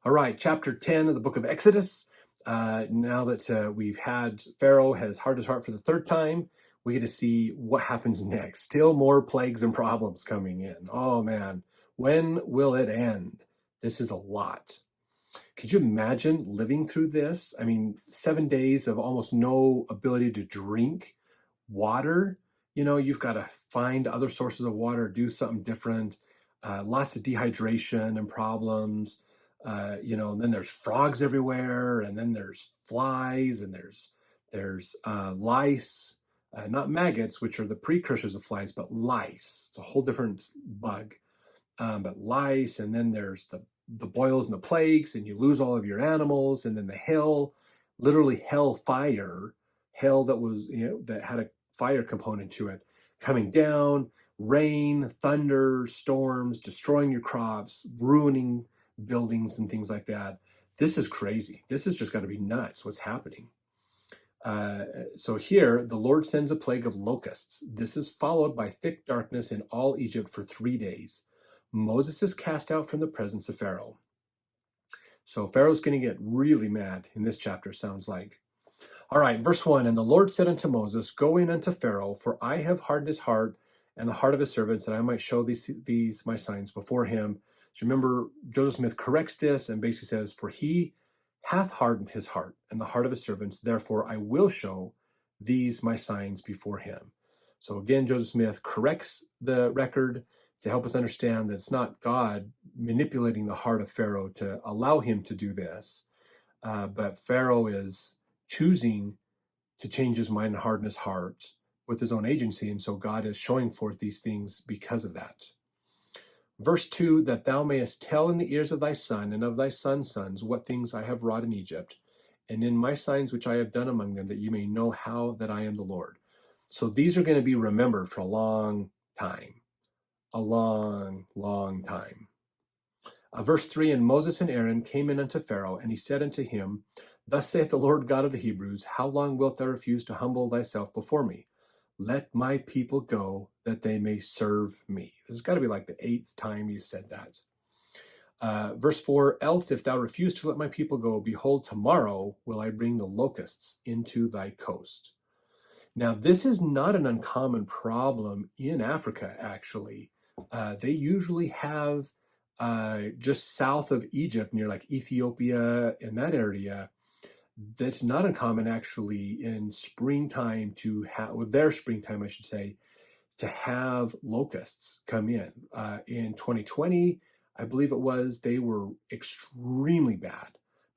All right, chapter 10 of the book of Exodus. Now that we've had Pharaoh has hardened his heart for the third time, we get to see what happens next. Still more plagues and problems coming in. Oh man, when will it end? This is a lot. Could you imagine living through this? I mean, 7 days of almost no ability to drink water. You know, you've got to find other sources of water, do something different. Lots of dehydration and problems. And then there's frogs everywhere, and then there's flies, and there's lice, not maggots, which are the precursors of flies, but lice. It's a whole different bug. But lice, and then there's the boils and the plagues, and you lose all of your animals, and then the hell, literally hell fire, hell that was, that had a fire component to it, coming down, rain, thunder, storms, destroying your crops, ruining buildings and things like that. This is crazy. This has just got to be nuts what's happening. So here, the Lord sends a plague of locusts. This is followed by thick darkness in all Egypt for 3 days. Moses is cast out from the presence of Pharaoh. So Pharaoh's going to get really mad in this chapter, sounds like. All right, verse 1, and the Lord said unto Moses, go in unto Pharaoh, for I have hardened his heart and the heart of his servants, that I might show these my signs before him. So remember, Joseph Smith corrects this and basically says, for he hath hardened his heart and the heart of his servants, therefore I will show these my signs before him. So again, Joseph Smith corrects the record to help us understand that it's not God manipulating the heart of Pharaoh to allow him to do this, but Pharaoh is choosing to change his mind and harden his heart with his own agency, and so God is showing forth these things because of that. Verse 2, that thou mayest tell in the ears of thy son and of thy son's sons what things I have wrought in Egypt, and in my signs which I have done among them, that you may know how that I am the Lord. So these are going to be remembered for a long time. A long, long time. Verse 3, and Moses and Aaron came in unto Pharaoh, and he said unto him, thus saith the Lord God of the Hebrews, how long wilt thou refuse to humble thyself before me? Let my people go, that they may serve me. This has got to be like the 8th time he said that. Verse 4, else if thou refuse to let my people go, behold, tomorrow will I bring the locusts into thy coast. Now, this is not an uncommon problem in Africa, actually. They usually have just south of Egypt, near like Ethiopia, in that area, that's not uncommon actually in springtime to have, or their springtime, I should say, to have locusts come in. In 2020, I believe it was, they were extremely bad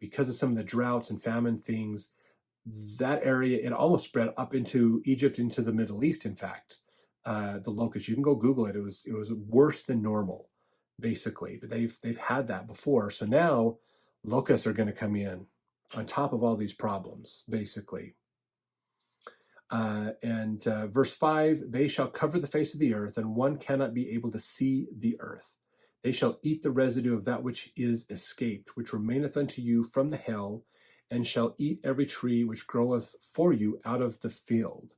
because of some of the droughts and famine things. That area, it almost spread up into Egypt, into the Middle East, in fact. The locusts, you can go Google it. It was worse than normal, basically. But they've had that before. So now locusts are going to come in on top of all these problems, basically. Verse 5, they shall cover the face of the earth, and one cannot be able to see the earth. They shall eat the residue of that which is escaped, which remaineth unto you from the hell, and shall eat every tree which groweth for you out of the field.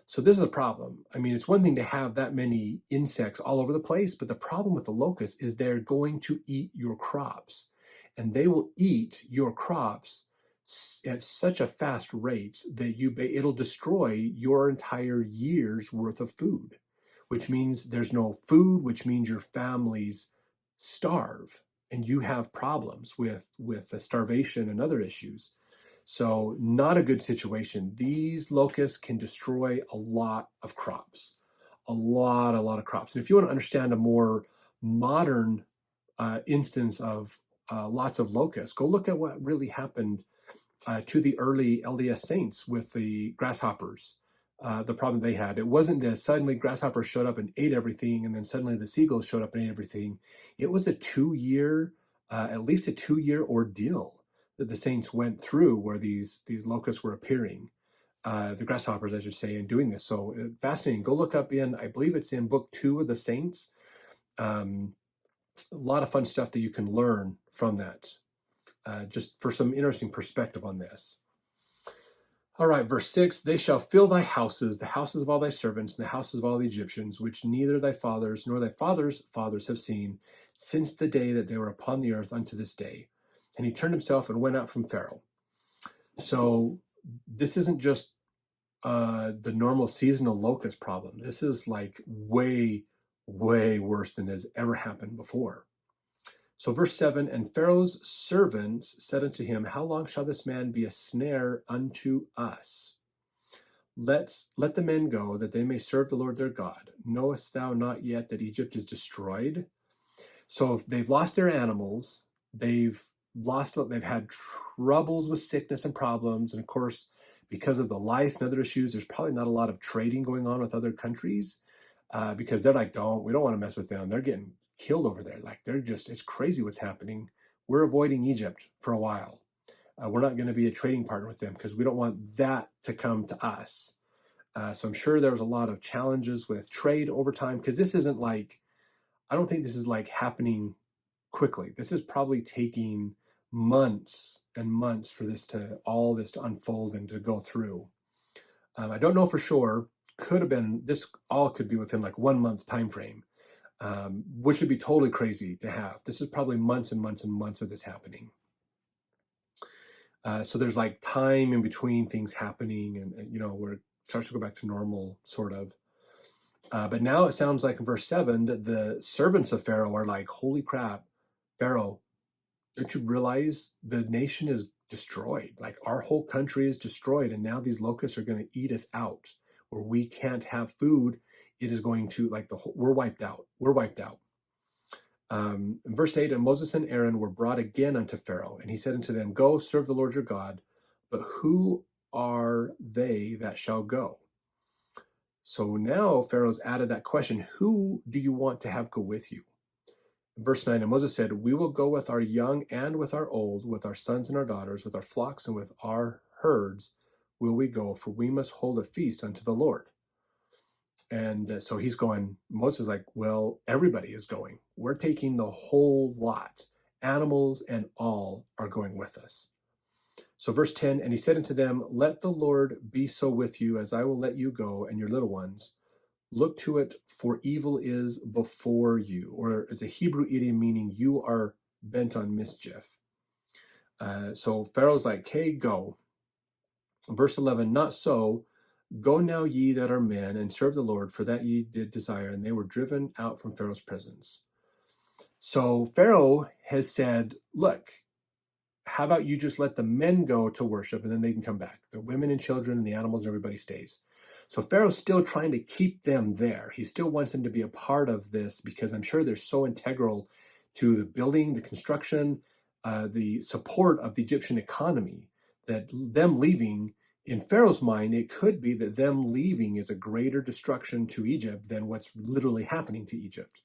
So this is a problem. I mean, it's one thing to have that many insects all over the place, but the problem with the locusts is they're going to eat your crops. And they will eat your crops at such a fast rate that it'll destroy your entire year's worth of food, which means there's no food, which means your families starve, and you have problems with the starvation and other issues. So not a good situation. These locusts can destroy a lot of crops, a lot of crops. And if you want to understand a more modern instance of lots of locusts, go look at what really happened to the early LDS saints with the grasshoppers. The problem they had, it wasn't that suddenly grasshoppers showed up and ate everything, and then suddenly the seagulls showed up and ate everything. It was a 2-year, at least a 2-year ordeal that the saints went through, where these locusts were appearing, the grasshoppers, I should say, in doing this. So fascinating. Go look up I believe it's in book 2 of the Saints. A lot of fun stuff that you can learn from that, just for some interesting perspective on this. All right, verse 6, they shall fill thy houses, the houses of all thy servants, and the houses of all the Egyptians, which neither thy fathers nor thy fathers' fathers have seen, since the day that they were upon the earth unto this day. and he turned himself and went out from Pharaoh. So this isn't just the normal seasonal locust problem. This is like way, way worse than has ever happened before. So verse 7, and Pharaoh's servants said unto him, how long shall this man be a snare unto us? Let the men go, that they may serve the Lord their God. Knowest thou not yet that Egypt is destroyed? So if they've lost their animals, they've had troubles with sickness and problems. And of course, because of the lice and other issues, there's probably not a lot of trading going on with other countries because they're like, we don't want to mess with them. They're getting killed over there. Like it's crazy what's happening. We're avoiding Egypt for a while. We're not going to be a trading partner with them because we don't want that to come to us. So I'm sure there was a lot of challenges with trade over time because this isn't like, I don't think this is like happening quickly. This is probably taking months and months for all this to unfold and to go through. I don't know for sure. This all could be within like 1 month time frame, which would be totally crazy to have. This is probably months and months and months of this happening. So there's like time in between things happening and where it starts to go back to normal sort of. But now it sounds like in verse 7 that the servants of Pharaoh are like, holy crap, Pharaoh, don't you realize the nation is destroyed? Like our whole country is destroyed. And now these locusts are going to eat us out where we can't have food. It is going to we're wiped out. We're wiped out. Verse 8, and Moses and Aaron were brought again unto Pharaoh, and he said unto them, go serve the Lord your God, but who are they that shall go? So now Pharaoh's added that question, who do you want to have go with you? Verse 9, and Moses said, we will go with our young and with our old, with our sons and our daughters, with our flocks and with our herds will we go, for we must hold a feast unto the Lord. And so Moses is like, well, everybody is going. We're taking the whole lot. Animals and all are going with us. So verse 10, and he said unto them, let the Lord be so with you as I will let you go and your little ones. Look to it, for evil is before you. Or it's a Hebrew idiom meaning you are bent on mischief. So Pharaoh's like, hey, go. Verse 11, not so. Go now ye that are men, and serve the Lord, for that ye did desire. And they were driven out from Pharaoh's presence. So Pharaoh has said, look, how about you just let the men go to worship and then they can come back. The women and children and the animals and everybody stays. So Pharaoh's still trying to keep them there. He still wants them to be a part of this because I'm sure they're so integral to the building, the construction, the support of the Egyptian economy that them leaving, in Pharaoh's mind, it could be that them leaving is a greater destruction to Egypt than what's literally happening to Egypt,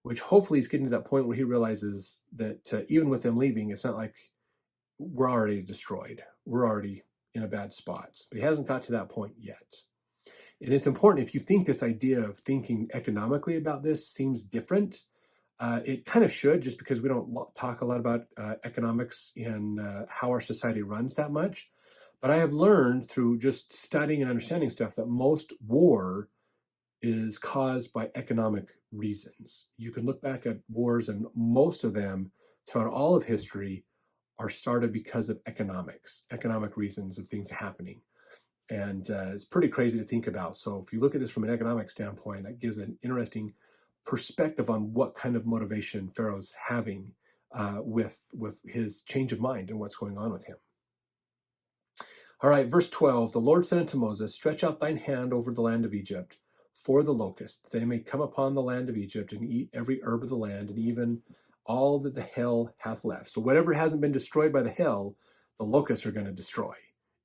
which hopefully is getting to that point where he realizes that even with them leaving, it's not like we're already destroyed. We're already in a bad spot. But he hasn't got to that point yet. And it's important, if you think this idea of thinking economically about this seems different, it kind of should, just because we don't talk a lot about economics and how our society runs that much. But I have learned through just studying and understanding stuff that most war is caused by economic reasons. You can look back at wars, and most of them throughout all of history are started because of economic reasons of things happening. And it's pretty crazy to think about. So if you look at this from an economic standpoint, that gives an interesting perspective on what kind of motivation Pharaoh's having with his change of mind and what's going on with him. All right, verse 12, the Lord said unto Moses, stretch out thine hand over the land of Egypt for the locusts, they may come upon the land of Egypt and eat every herb of the land, and even all that the hail hath left. So whatever hasn't been destroyed by the hail, the locusts are going to destroy,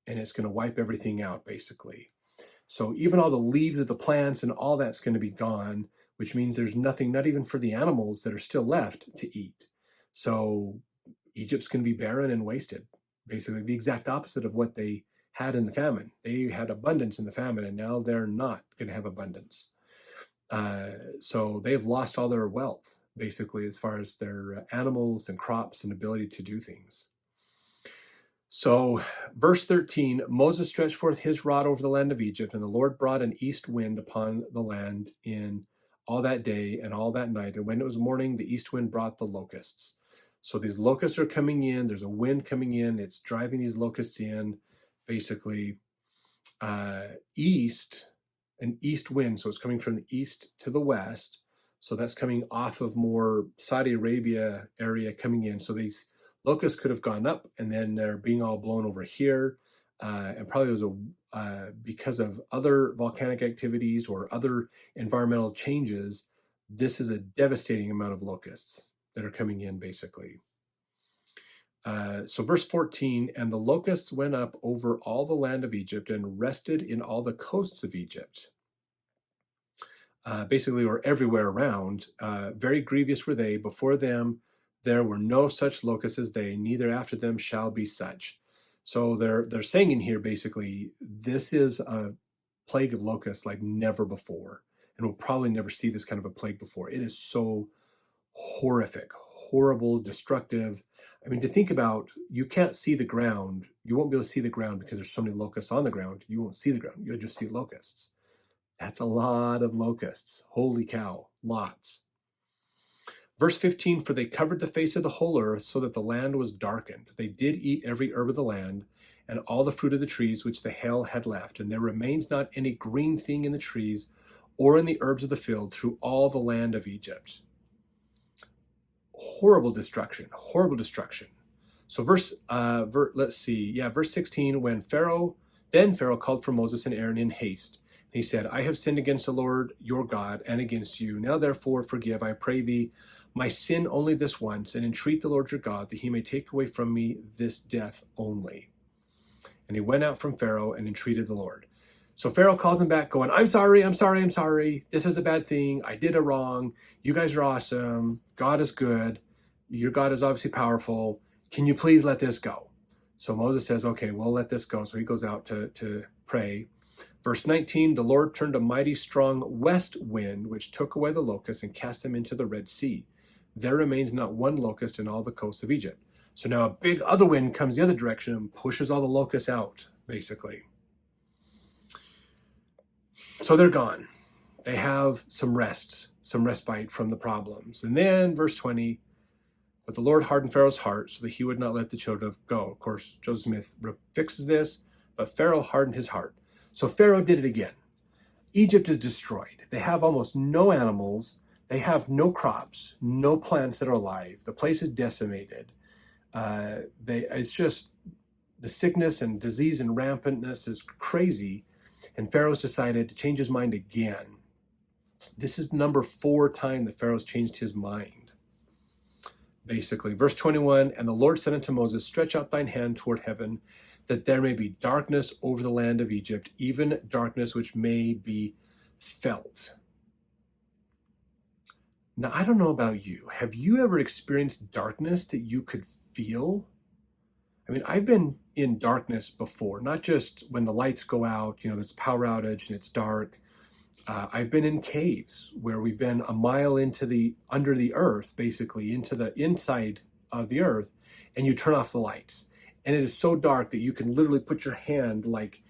and it's going to wipe everything out, basically. So even all the leaves of the plants and all that's going to be gone, which means there's nothing, not even for the animals that are still left to eat. So Egypt's going to be barren and wasted. Basically the exact opposite of what they had in the famine. They had abundance in the famine, and now they're not going to have abundance. So they've lost all their wealth, basically, as far as their animals and crops and ability to do things. So verse 13, Moses stretched forth his rod over the land of Egypt, and the Lord brought an east wind upon the land in all that day and all that night. And when it was morning, the east wind brought the locusts. So these locusts are coming in. There's a wind coming in. It's driving these locusts in, basically east, an east wind. So it's coming from the east to the west. So that's coming off of more Saudi Arabia area coming in. So these locusts could have gone up and then they're being all blown over here. And probably it was because of other volcanic activities or other environmental changes. This is a devastating amount of locusts that are coming in, basically. So verse 14, and the locusts went up over all the land of Egypt and rested in all the coasts of Egypt. Basically, or everywhere around. Very grievous were they. Before them there were no such locusts as they, neither after them shall be such. So they're saying in here, basically, this is a plague of locusts like never before. And we'll probably never see this kind of a plague before. It is so horrific, horrible, destructive. I mean, to think about, you can't see the ground. You won't be able to see the ground because there's so many locusts on the ground. You won't see the ground. You'll just see locusts. That's a lot of locusts. Holy cow, lots. Verse 15, for they covered the face of the whole earth so that the land was darkened. They did eat every herb of the land and all the fruit of the trees which the hail had left. And there remained not any green thing in the trees or in the herbs of the field through all the land of Egypt. Horrible destruction, horrible destruction. So verse 16, then Pharaoh called for Moses and Aaron in haste. He said, I have sinned against the Lord your God and against you. Now therefore forgive, I pray thee, my sin only this once, and entreat the Lord your God that he may take away from me this death only. And he went out from Pharaoh and entreated the Lord. So Pharaoh calls him back going, I'm sorry. This is a bad thing. I did a wrong. You guys are awesome. God is good. Your God is obviously powerful. Can you please let this go? So Moses says, okay, we'll let this go. So he goes out to pray. Verse 19, the Lord turned a mighty strong west wind, which took away the locusts and cast them into the Red Sea. There remained not one locust in all the coasts of Egypt. So now a big other wind comes the other direction and pushes all the locusts out, basically. So they're gone. They have some respite from the problems. And then verse 20, but the Lord hardened Pharaoh's heart so that he would not let the children go. Of course, Joseph Smith fixes this, but Pharaoh hardened his heart. So Pharaoh did it again. Egypt is destroyed. They have almost no animals. They have no crops, no plants that are alive. The place is decimated. It's just the sickness and disease and rampantness is crazy. And Pharaoh's decided to change his mind again. This is number 4 time that Pharaoh's changed his mind. Basically, verse 21, and the Lord said unto Moses, stretch out thine hand toward heaven, that there may be darkness over the land of Egypt, even darkness which may be felt. Now, I don't know about you. Have you ever experienced darkness that you could feel? I mean, I've been in darkness before, not just when the lights go out, there's a power outage and it's dark. I've been in caves where we've been a mile under the earth, basically into the inside of the earth, and you turn off the lights. And it is so dark that you can literally put your hand like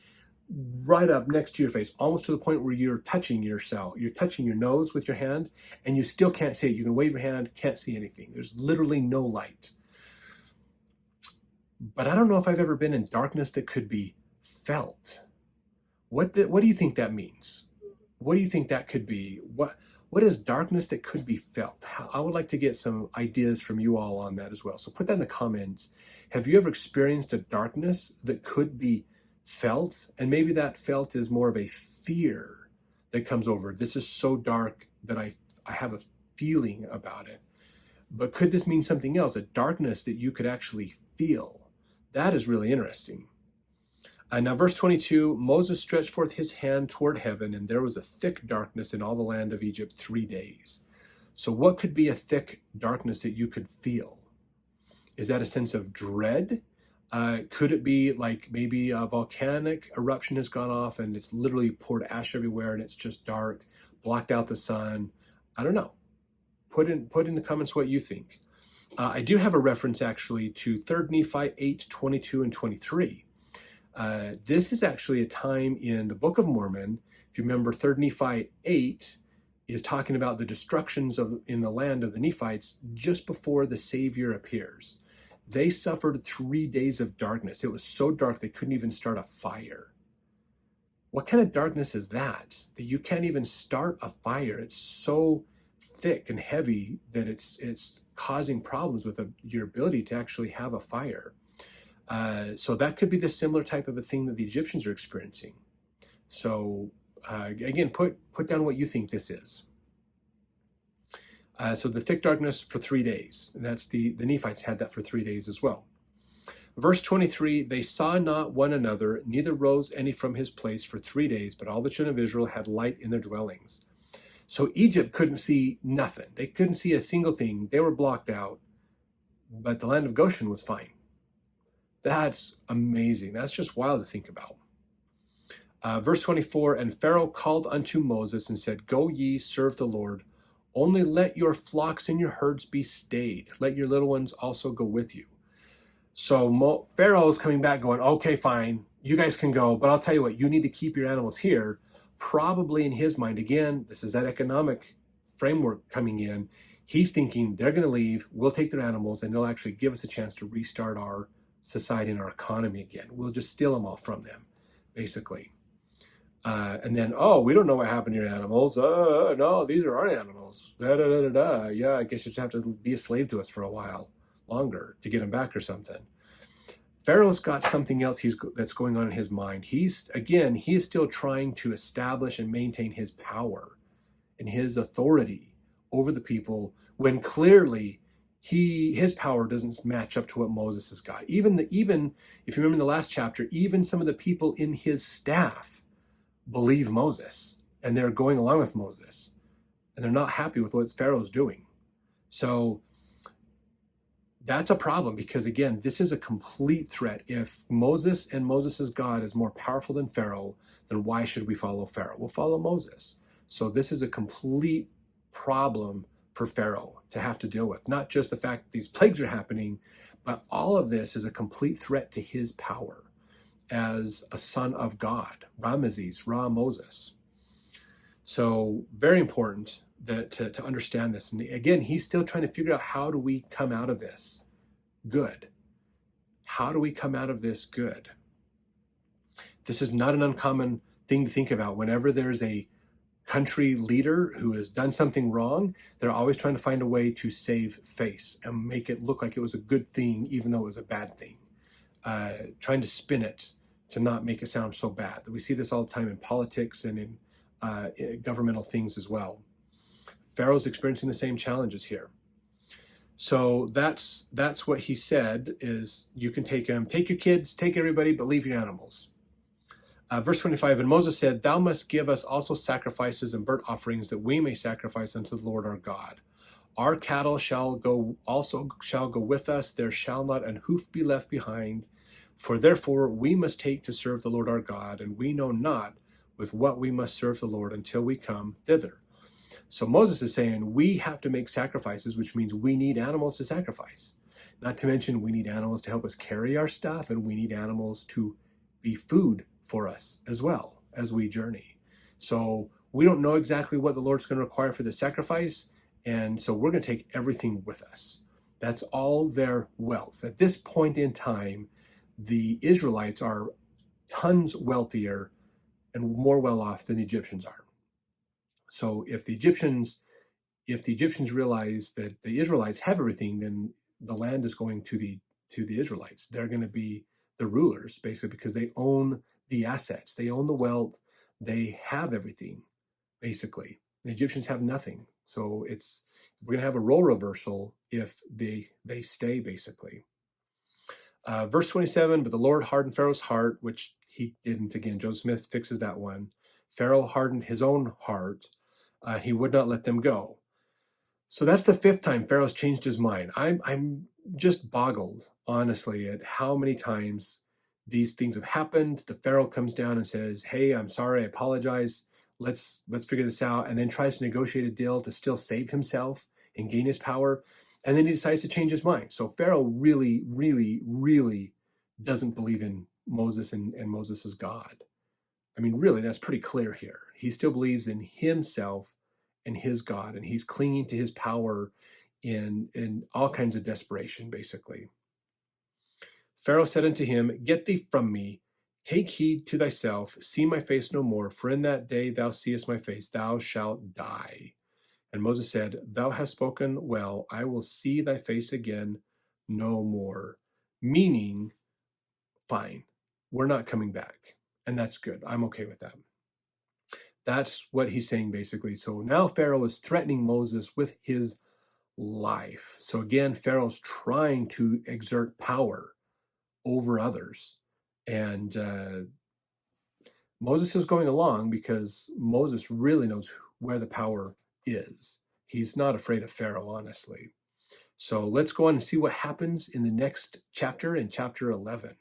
right up next to your face, almost to the point where you're touching yourself. You're touching your nose with your hand, and you still can't see it. You can wave your hand, can't see anything. There's literally no light. But I don't know if I've ever been in darkness that could be felt. What do you think that means? What do you think that could be? What is darkness that could be felt? I would like to get some ideas from you all on that as well. So put that in the comments. Have you ever experienced a darkness that could be felt? And maybe that felt is more of a fear that comes over. This is so dark that I have a feeling about it. But could this mean something else? A darkness that you could actually feel? That is really interesting. Now, verse 22, Moses stretched forth his hand toward heaven, and there was a thick darkness in all the land of Egypt 3 days. So what could be a thick darkness that you could feel? Is that a sense of dread? Could it be like maybe a volcanic eruption has gone off and it's literally poured ash everywhere and it's just dark, blocked out the sun? I don't know. Put in the comments what you think. I do have a reference actually to 3 Nephi 8, 22 and 23. This is actually a time in the Book of Mormon. If you remember 3 Nephi 8, is talking about the destructions in the land of the Nephites just before the Savior appears. They suffered 3 days of darkness. It was so dark they couldn't even start a fire. What kind of darkness is that? That you can't even start a fire. It's so thick and heavy that it's causing problems with your ability to actually have a fire. So that could be the similar type of a thing that the Egyptians are experiencing. So again, put down what you think this is. So the thick darkness for 3 days. And that's the Nephites had that for 3 days as well. Verse 23, they saw not one another, neither rose any from his place for 3 days, but all the children of Israel had light in their dwellings. So Egypt couldn't see nothing. They couldn't see a single thing. They were blocked out, but the land of Goshen was fine. That's amazing. That's just wild to think about. Verse 24, and Pharaoh called unto Moses and said, go ye, serve the Lord. Only let your flocks and your herds be stayed. Let your little ones also go with you. So Pharaoh is coming back going, okay, fine, you guys can go, but I'll tell you what, you need to keep your animals here. Probably in his mind, again, this is that economic framework coming in. He's thinking they're going to leave, we'll take their animals, and they'll actually give us a chance to restart our society and our economy again. We'll just steal them all from them, basically. And then, oh, we don't know what happened to your animals. No, these are our animals. Yeah, I guess you just have to be a slave to us for a while longer to get them back or something. Pharaoh's got something else that's going on in his mind. He is still trying to establish and maintain his power and his authority over the people when clearly his power doesn't match up to what Moses has got. Even if you remember in the last chapter, even some of the people in his staff believe Moses and they're going along with Moses and they're not happy with what Pharaoh's doing. So that's a problem because, again, this is a complete threat. If Moses and Moses' God is more powerful than Pharaoh, then why should we follow Pharaoh? We'll follow Moses. So this is a complete problem for Pharaoh to have to deal with. Not just the fact that these plagues are happening, but all of this is a complete threat to his power as a son of God, Moses. So very important that to understand this. And again, he's still trying to figure out, how do we come out of this good? How do we come out of this good? This is not an uncommon thing to think about. Whenever there's a country leader who has done something wrong, they're always trying to find a way to save face and make it look like it was a good thing, even though it was a bad thing. Trying to spin it to not make it sound so bad. We see this all the time in politics and in governmental things as well. Pharaoh's experiencing the same challenges here. So that's what he said is, you can take them, take your kids, take everybody, but leave your animals. Verse 25, and Moses said, thou must give us also sacrifices and burnt offerings, that we may sacrifice unto the Lord our God. Our cattle shall go with us, there shall not an hoof be left behind. For therefore we must take to serve the Lord our God, and we know not with what we must serve the Lord until we come thither. So Moses is saying we have to make sacrifices, which means we need animals to sacrifice. Not to mention we need animals to help us carry our stuff, and we need animals to be food for us as well as we journey. So we don't know exactly what the Lord's going to require for the sacrifice, and so we're going to take everything with us. That's all their wealth. At this point in time, the Israelites are tons wealthier and more well off than the Egyptians are. So if the Egyptians realize that the Israelites have everything, then the land is going to the Israelites. They're going to be the rulers, basically, because they own the assets, they own the wealth, they have everything, basically. The Egyptians have nothing. So we're going to have a role reversal if they stay, basically. Verse 27, but the Lord hardened Pharaoh's heart, which he didn't. Again, Joseph Smith fixes that one. Pharaoh hardened his own heart. He would not let them go. So that's the 5th time Pharaoh's changed his mind. I'm just boggled, honestly, at how many times these things have happened. The Pharaoh comes down and says, hey, I'm sorry, I apologize. Let's figure this out. And then tries to negotiate a deal to still save himself and gain his power. And then he decides to change his mind. So Pharaoh really, really, really doesn't believe in Moses and Moses' God. I mean, really, that's pretty clear here. He still believes in himself and his God, and he's clinging to his power in all kinds of desperation, basically. Pharaoh said unto him, Get thee from me, take heed to thyself, see my face no more, for in that day thou seest my face, thou shalt die. And Moses said, Thou hast spoken well, I will see thy face again no more. Meaning, fine, we're not coming back. And that's good. I'm okay with that. That's what he's saying, basically. So now Pharaoh is threatening Moses with his life. So again, Pharaoh's trying to exert power over others. And Moses is going along because Moses really knows where the power is. He's not afraid of Pharaoh, honestly. So let's go on and see what happens in the next chapter, in chapter 11.